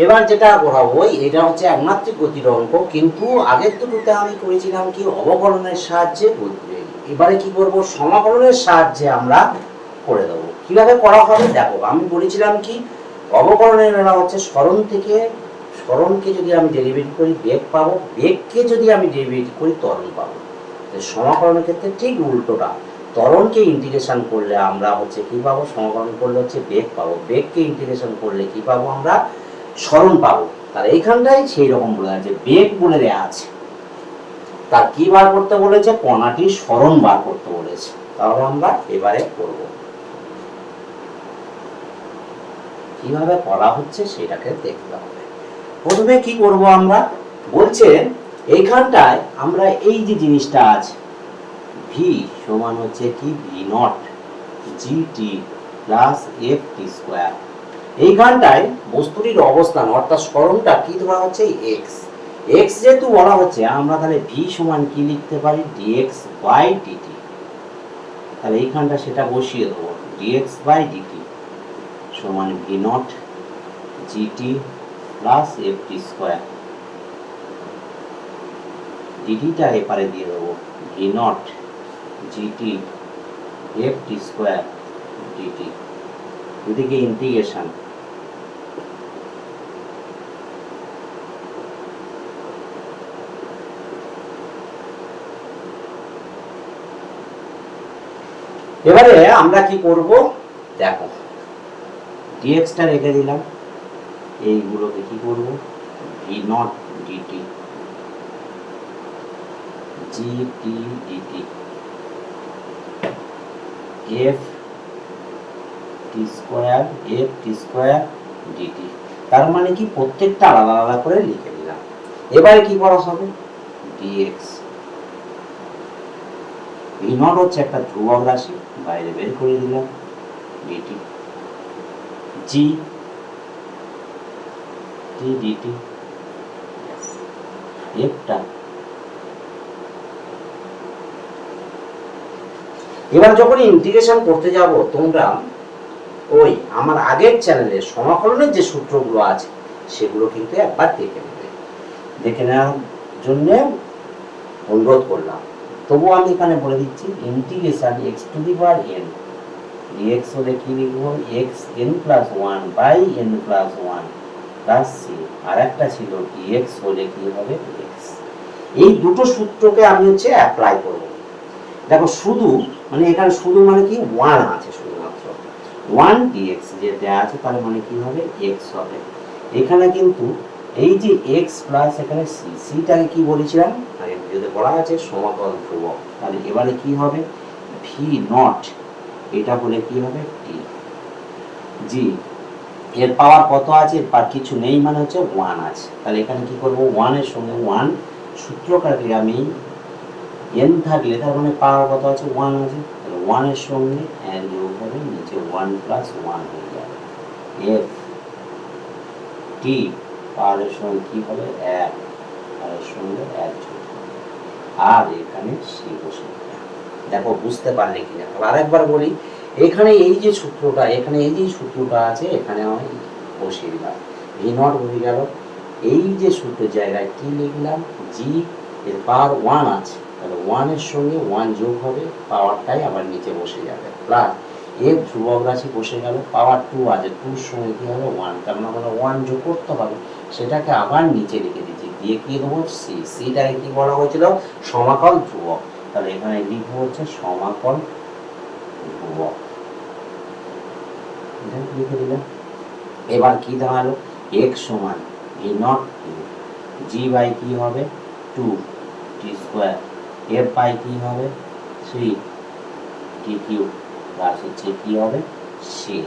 এবার যেটা করাবো এটা হচ্ছে একমাত্রিক গতির অঙ্ক, কিন্তু আগের দুটোতে আমি করেছিলাম কি অবকলনের সাহায্যে। এবারে কি করব, সমাকলনের সাহায্যে আমরা করে দেবো। কিভাবে করা হবে দেখো, আমি বলেছিলাম কি অবকলনের বেলা হচ্ছে স্মরণকে যদি আমি ডেরিভেটিভ করি বেগ পাবো, বেগকে যদি আমি ডেরিভেটিভ করি ত্বরণ পাবো। সমাকলনের ক্ষেত্রে ঠিক উল্টোটা, ত্বরণকে ইন্টিগ্রেশন করলে আমরা হচ্ছে কি পাবো, সমাকলন করলে হচ্ছে বেগ পাবো, বেগকে ইন্টিগ্রেশন করলে কি পাবো আমরা, স্মরণ পাবো। তার এইখানটাই সেই রকম বলে আছে, বেগ বলে দেওয়া আছে, তার কি বার করতে বলেছে, কণাটির স্মরণ বার করতে বলেছে। তাহলে আমরা এবারে করব, কিভাবে করা হচ্ছে সেটাকে দেখতে হবে। প্রথমে কি করব আমরা, বলছে এইখানটায় আমরা এই যে জিনিসটা আছে ভি সমান হচ্ছে কি V naught GT plus F টি স্কোয়ার, এইখানটায় বস্তুটির অবস্থান অর্থাৎ স্মরণটা কি ধরা হচ্ছে এক্স। এক্স যেহেতু বলা হচ্ছে আমরা তাহলে ভি সমান কি লিখতে পারি, ডিএক্স বাই ডিটি। তাহলে এইখানটা সেটা বসিয়ে দেবো, ডিএক্স বাই ডিটি সমান V naught GT plus F টি স্কোয়ার, ডিটিটা এপারে দিয়ে দেবো ভি নট জিটি এফ টি স্কোয়ার ডিটি, এদিকে ইন্টিগ্রেশন। এবারে আমরা কি করব দেখো, ডিএক্সটা রেখে দিলাম, এইগুলোকে কি করব, v naught dt gt dt f টি স্কোয়ার ডিটি। তার মানে কি প্রত্যেকটা আলাদা আলাদা করে লিখে দিলাম। এবারে কি করা হবে, ডিএক্স, ভি নট হচ্ছে একটা ধ্রুবক রাশি, বাইরে বের করে দিলাম, ডিটি জি টি ডিটি এফটা। এবার যখন ইন্টিগ্রেশন করতে যাব তোমরা ওই আমার আগের চ্যানেলে সমাকলনের যে সূত্রগুলো আছে সেগুলো কিন্তু একবার দেখে নেবে, দেখে নেওয়ার জন্য অনুরোধ করলাম। তবু আমি এখানে বলে দিচ্ছি, integration X to the power N DX হলে কি লিখবো, X N plus one by N plus one plus C, আর একটা ছিল ডিএক্স হলে কি হবে এক্স। এই দুটো সূত্রকে আমি হচ্ছে অ্যাপ্লাই করব। দেখো শুধু মানে এখানে শুধু মানে কি ওয়ান আছে, শুধুমাত্র ওয়ান ডিএক্স যে দেওয়া আছে, তার মানে কি হবে এক্স হবে। এখানে কিন্তু এই যে এক্স প্লাস এখানে সি, সিটাকে কি বলেছিলাম আগে যদি বলা আছে সমাকল ধ্রুবক, তাহলে এবারে কি হবে ভি নট, এটা হলে কি হবে টি জি, এর পাওয়ার কত আছে, আর কিছু নেই মানে হচ্ছে ওয়ান আছে। তাহলে এখানে কি করব, ওয়ানের সঙ্গে ওয়ান সূত্রটাকে আমি এন থাকলে তার মানে পাওয়ার কত আছে ওয়ান আছে, তাহলে ওয়ানের সঙ্গে এন যোগ হবে, নিচে ওয়ান প্লাস ওয়ান হয়ে যাবে, এফ টি পাওয়ারের সঙ্গে কি হবে এক, আর এর সঙ্গে এক যোগ হবে, আর এখানে সি বসে। দেখো বুঝতে পারলে কিনা, আরেকবার বলি, এখানে এই যে সূত্রটা, এখানে এই যে সূত্রটা আছে এখানে আমি বসিয়ে দিলাম, ভি নট হয়ে গেল, এই যে সূত্রের জায়গায় কি লিখলাম জি, এর পাওয়ার ওয়ান আছে, তাহলে ওয়ানের সঙ্গে ওয়ান যোগ হবে, পাওয়ারটাই আবার নিচে বসে যাবে, প্লাস এর ধ্রুবক রাশি বসে গেল, পাওয়ার টু আছে, টুর সঙ্গে কি হবে ওয়ান, কারণ আমরা ওয়ান যোগ করতে হবে, সেটাকে আবার নিচে লিখে দিচ্ছি, দিয়ে কি দেবো সি, সিটাকে কি বলা হয়েছিল সমাকল ধ্রুবক, তাহলে এখানে লিখবো হচ্ছে সমাকল ধ্রুবক, লিখে দিলাম। এবার কি দাঁড়ালো, এক্স সমান ভি নট জি বাই কি হবে two t square, f by কি হবে থ্রি টি কিউব প্লাস হচ্ছে কি হবে সি।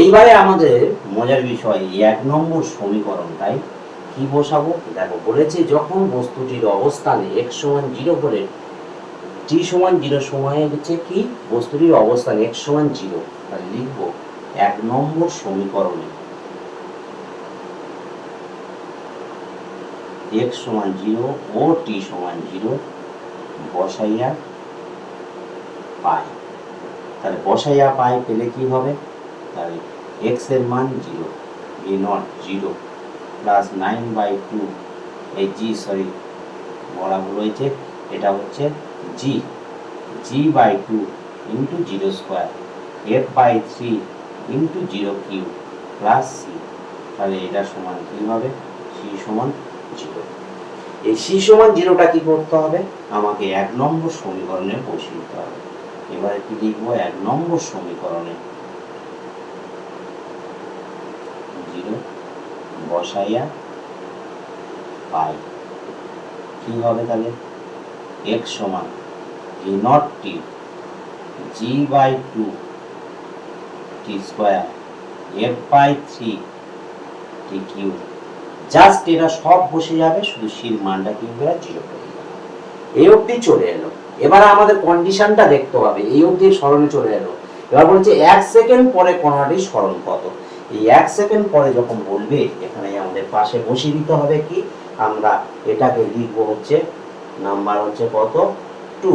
এইবারে আমাদের মজার বিষয় এক নম্বর সমীকরণটাই কি বসাবো দেখো, বলেছে যখন বস্তুটির অবস্থানে এক্স সমান জিরো হলে টি সমান জিরো সময়ে হচ্ছে কি বস্তুটির অবস্থান এক্স সমান জিরো, তাহলে লিখবো এক নম্বর সমীকরণে এক্স সমান জিরো ও টি সমান জিরো বসাইয়া পাই, তাহলে বসাইয়া পাই পেলে কি হবে, তাহলে এক্স এর মান জিরো, ভি নট 0 প্লাস 9/2 এই জি সরি বড় ভুল হয়েছে, এটা হচ্ছে G g/2 into 0 square f/3 into 0 cube plus C. তাহলে এটা সমান কি হবে, সি সমান 0। এই সি সমান 0টা কি করতে হবে, আমাকে 1 নম্বর সমীকরণে বসিয়ে দিতে হবে। এবারে কি লিখবো, 1 নম্বর সমীকরণে 0 বসাইয়া পাই কি হবে, তাহলে x সমান V not T g/2 T square f/3 T cube. Just এটা সব বসে যাবে, শুধু সির মানটা কি হবে, 0 করে দিলাম। এই অবধি চলে এলো। এবার আমাদের কন্ডিশনটা দেখতে হবে, এই অবধি সরণে চলে এলো। এবার বলছে 1 সেকেন্ড পরে কোণাটির সরণ কত। এই 1 সেকেন্ড পরে যখন বলবে, এখানে আমাদের পাশে বসিয়ে দিতে হবে কি, আমরা এটাকে লিখবো হচ্ছে নাম্বার হচ্ছে কত 2।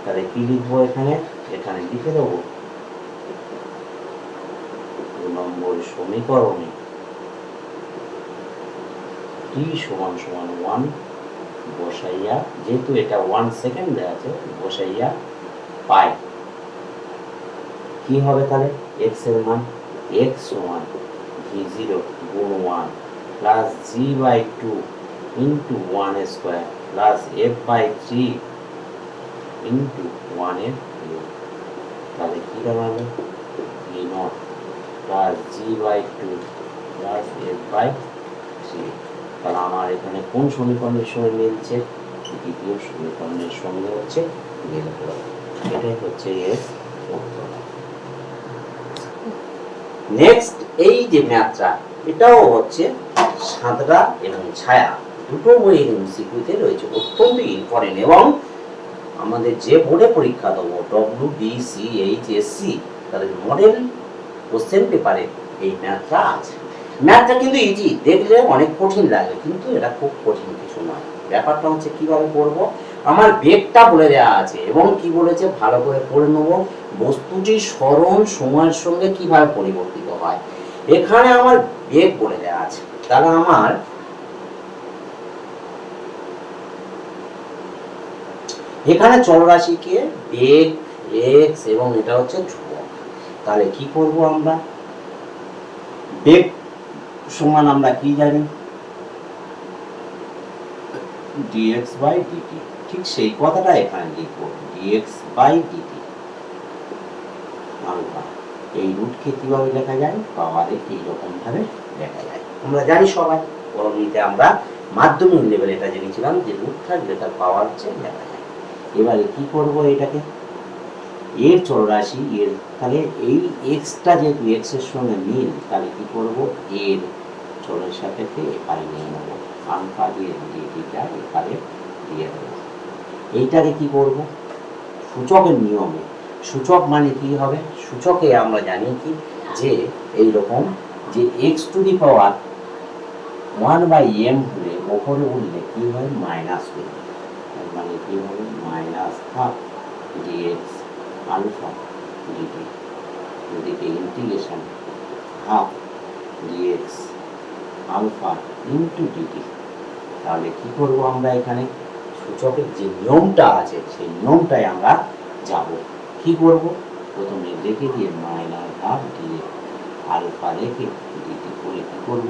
তাহলে কি লিখবো এখানে, এখানে লিখে দেবো 2 নম্বর সমীকরণে t সমান সমান 1 বসাইয়া, যেহেতু এটা 1 সেকেন্ড দেওয়া আছে, বসাইয়া পাই কি হবে, তাহলে x এর মান x সমান v0 গুণ 1 plus g/2 into 1 square plus f/3 into 1 এর কিউব। তাহলে কি দাঁড়াবে, v0 plus g/2 plus f/3। তাহলে আমার এখানে কোন সমীকরণের সঙ্গে মিলছে, দ্বিতীয় সমীকরণের সঙ্গে হচ্ছে মিল করে। এটাই হচ্ছে এর উত্তর। নেক্সট এই যে ম্যাথটা, এটাও হচ্ছে সাঁতরা এবং ছায়া, দুটো বই এমসিকিউতে রয়েছে, অত্যন্ত ইম্পর্টেন্ট। এবং আমাদের যে বোর্ডে পরীক্ষা দেবো WBCHSC, তাদের মডেল কোশ্চেন পেপারে এই ম্যাথটা আছে। ম্যাথটা কিন্তু ইজি, দেখলে অনেক কঠিন লাগে, কিন্তু এটা খুব কঠিন কিছু নয়। ব্যাপারটা হচ্ছে কিভাবে করব, আমার বেগটা বলে দেওয়া আছে এবং কি বলেছে ভালো করে পড়ে নেব, বস্তুটির সরণ সময়ের সঙ্গে কিভাবে পরিবর্তিত হয়, এখানে আমার বেগ বলে দেওয়া আছে। তাহলে আমার এখানে চলরাশিকে বেগ এক্স এবং এটা হচ্ছে ধ্রুবক। তাহলে কি করব আমরা, বেগ সমান আমরা কি জানি, dx/dt। ঠিক সেই কথাটা এখানে লিখব, dx/dt আলফা। এই রুটকে কিভাবে লেখা যায়, পাওয়ারে এইরকম ভাবে লেখা যায়। আমরা জানি সবাই, পরবর্তীতে আমরা মাধ্যমিক লেভেলে এটা জেনেছিলাম যে রুট থাকলে তার পাওয়ার হচ্ছে লেখা যায়। এবারে কি করব, এটাকে এর চলরাশি এর, তাহলে এই এক্সটা যেহেতু এক্স এর সঙ্গে মিল, তাহলে কি করব, এর চলের সাপেক্ষে এপারে নিয়ে নেব, আলফা দিয়ে ডিটিটা এপারে দিয়ে দেবো। এইটাকে কি করব, সূচকের নিয়মে, সূচক মানে কি হবে, সূচকে আমরা জানি কি যে এই রকম যে x⁻1/m হলে ওপরে উঠলে কি হয়, মাইনাস হয়ে যায়। মানে কি হবে, -1/2 dx আলফা dt, এদিকে integration 1/2 dx alpha into dt। তাহলে কি করব, আমরা এখানে সূচকের যে নিয়মটা আছে সেই নিয়মটাই আমরা যাব। কি করব, প্রথমে রেখে দিয়ে -1/2 dx আলফা রেখে dt করে কি করব,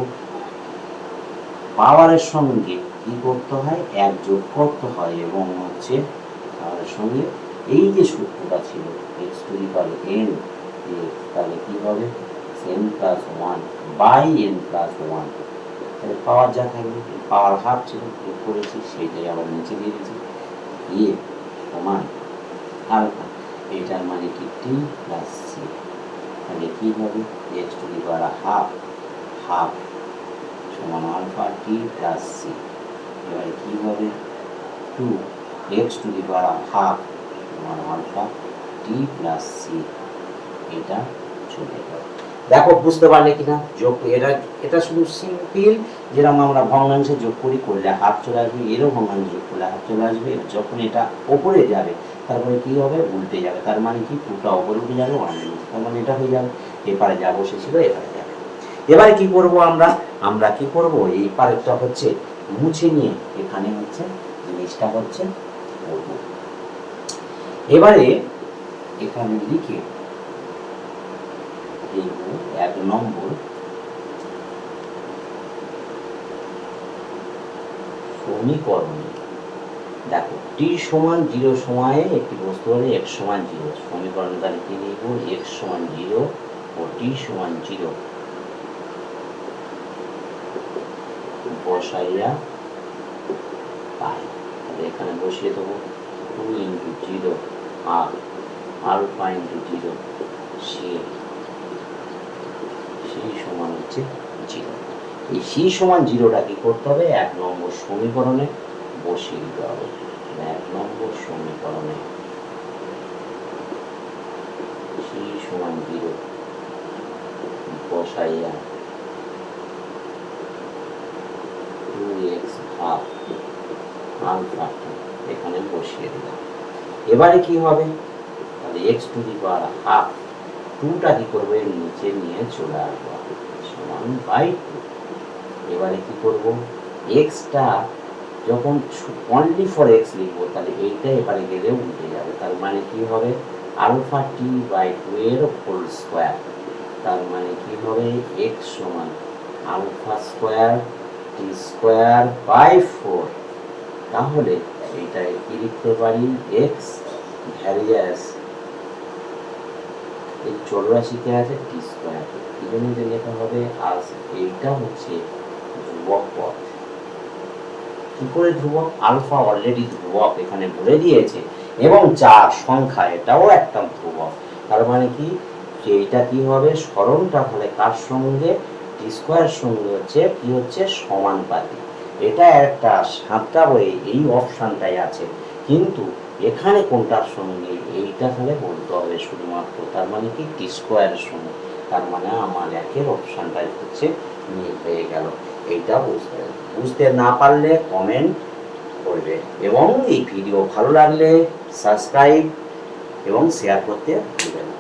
পাওয়ারের সঙ্গে কি করতে হয়, 1 যোগ করতে হয় এবং হচ্ছে পাওয়ারের সঙ্গে এই যে সূত্রটা ছিল x⁻n, তাহলে কি হবে n+1/n+1। তাহলে পাওয়ার যা থাকবে, পাওয়ার হাফ ছিল যোগ করেছি, সেইটাই আবার নিচে দিয়ে দিয়েছি, এ সমান আলফা, এটার মানে কি t প্লাস সি। তাহলে কি হবে, x⁻½ সমান আলফা t প্লাস সি। এবারে কি হবে, 2x⁻½ সমান আলফা t প্লাস সি। এটা চলে গেল। দেখো বুঝতে পারলে কিনা, যোগ এটা শুধু সিম্পল, যেরকম আমরা ভগ্নাংশে যোগ করি, করলে হাফ চলে আসবে, এরও ভগ্নাংশে যোগ করলে হাফ চলে আসবে। যখন এটা ওপরে যাবে তারপরে কি হবে, উল্টে যাবে, তার মানে কি 2টা ওপরে উঠে যাবে 1 নিচে, তার মানে এটা হয়ে যাবে, এপারে যা বসেছিল এপারে যাবে। এবারে কি করব আমরা কি করব এই পারেরটা হচ্ছে মুছে নিয়ে এখানে হচ্ছে জিনিসটা হচ্ছে করব। এবারে এখানে লিখে এই 1 নম্বর সমীকরণে দেখো টি সমান 0 সময়ে একটি বস্তু হলে x সমান 0 সমীকরণে তাহলে কি লিখব x সমান 0 ও t সমান 0 বসাইয়া পাই। তাহলে এখানে বসিয়ে দেবো 2 ইন্টু 0 আর আলফা ইন্টু 0 সি সমান হচ্ছে 0। এই সি সমান 0টা কি করতে হবে 1 নম্বর সমীকরণে বসিয়ে দিতে হবে। 1 নম্বর সমীকরণে সি সমান 0 বসাইয়া 2x হাফ আলফা এখানে বসিয়ে দিলাম। এবারে কি হবে তাহলে x two the power half 2টা কি করবে নিচে নিয়ে চলে আসবো সমান বাই 2। এবারে কি করব x টা যখন অনলি ফর x লিখবো তাহলে এইটা এবারে গেলে উল্টে যাবে। তার মানে কি হবে আলফা টি বাই 2 এর হোল স্কয়ার। তার মানে কি হবে x সমান alpha square t square by 4। তাহলে এইটা কি লিখতে পারি x ভ্যারিয়াস এই চলরাশিতে আছে টি স্কয়ার। এই জন্য লেখা হবে আর এইটা হচ্ছে ধ্রুবক পদ। কি করে ধ্রুবক আলফা অলরেডি ধ্রুবক এখানে বলে দিয়েছে এবং 4 সংখ্যা এটাও একটা ধ্রুবক। তার মানে কি যে এটা কি হবে সরণটা তাহলে কার সঙ্গে টি স্কয়ার সঙ্গে হচ্ছে কি হচ্ছে সমানুপাতিক। এটা একটা 7টা বই এই অপশনটাই আছে কিন্তু এখানে কোনটার সঙ্গে এইটা তাহলে বলতে হবে শুধুমাত্র। তার মানে কি টি স্কয়ারের সঙ্গে। তার মানে আমার একের অপশনটাই হচ্ছে মিল হয়ে গেল। এইটা বুঝতে না পারলে কমেন্ট করবে এবং এই ভিডিও ভালো লাগলে সাবস্ক্রাইব এবং শেয়ার করতে ভুলবেন না।